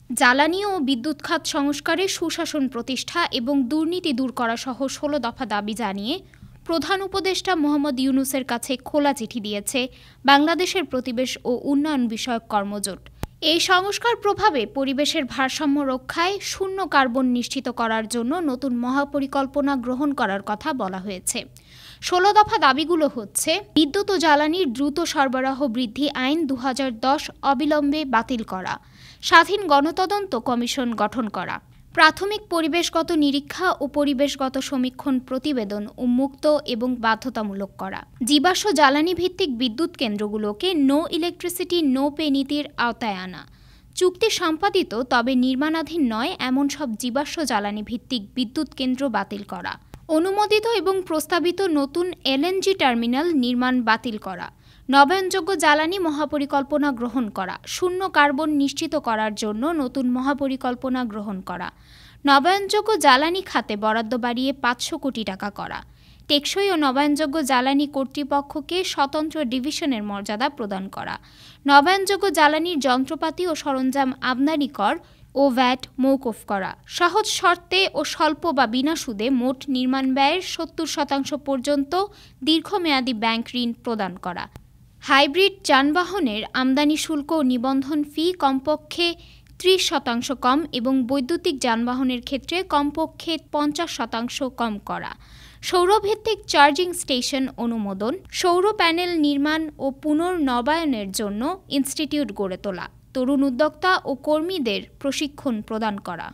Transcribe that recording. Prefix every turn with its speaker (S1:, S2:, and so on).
S1: জ্বালানি ও বিদ্যুৎ খাত সংস্কারে সুশাসন প্রতিষ্ঠা এবং দুর্নীতি দূর করা সহ ১৬ দফা দাবি জানিয়ে প্রধান উপদেষ্টা মোহাম্মদ ইউনূসের কাছে খোলা চিঠি দিয়েছে বাংলাদেশের পরিবেশ ও উন্নয়ন বিষয়ক কর্মজোট। এই সংস্কার প্রভাবে পরিবেশের ভারসাম্য রক্ষায় শূন্য কার্বন নিশ্চিত করার জন্য নতুন মহাপরিকল্পনা গ্রহণ করার কথা বলা হয়েছে। ১৬ দফা দাবিগুলো হচ্ছে: বিদ্যুৎ ও জ্বালানির দ্রুত সরবরাহ বৃদ্ধি আইন ২০১০ অবিলম্বে বাতিল করা, স্বাধীন গণতদন্ত কমিশন গঠন করা, প্রাথমিক পরিবেশগত নিরীক্ষা ও পরিবেশগত সমীক্ষণ প্রতিবেদন উন্মুক্ত এবং বাধ্যতামূলক করা, জীবাশ্ম জ্বালানি ভিত্তিক বিদ্যুৎ কেন্দ্রগুলোকে নো ইলেকট্রিসিটি নো পে নীতির আওতায় আনা, চুক্তি সম্পাদিত তবে নির্মাণাধীন নয় এমন সব জীবাশ্ম জ্বালানি ভিত্তিক বিদ্যুৎ কেন্দ্র বাতিল করা, অনুমোদিত এবং প্রস্তাবিত নতুন এলএনজি টার্মিনাল নির্মাণ বাতিল করা, নবায়নযোগ্য জ্বালানি মহাপরিকল্পনা গ্রহণ করা, শূন্য কার্বন নিশ্চিত করার জন্য নতুন মহাপরিকল্পনা গ্রহণ করা, নবায়নযোগ্য জ্বালানি খাতে বরাদ্দ বাড়িয়ে ৫০০ কোটি টাকা করা, টেকসই ও নবায়নযোগ্য জ্বালানি কর্তৃপক্ষকে স্বতন্ত্র ডিভিশনের মর্যাদা প্রদান করা, নবায়নযোগ্য জ্বালানির যন্ত্রপাতি ও সরঞ্জাম আমদানি কর ও ভ্যাট মওকুফ করা, সহজ শর্তে ও স্বল্প বা বিনা সুদে মোট নির্মাণ ব্যয়ের ৭০% পর্যন্ত দীর্ঘমেয়াদী ব্যাংক ঋণ প্রদান করা, হাইব্রিড যানবাহনের আমদানি শুল্ক ও নিবন্ধন ফি কমপক্ষে ৩০% কম এবং বৈদ্যুতিক যানবাহনের ক্ষেত্রে কমপক্ষে ৫০% কম করা, সৌরভিত্তিক চার্জিং স্টেশন অনুমোদন, সৌর প্যানেল নির্মাণ ও পুনর্নবায়নের জন্য ইনস্টিটিউট গড়ে তোলা, তরুণ উদ্যোক্তা ও কর্মীদের প্রশিক্ষণ প্রদান করা।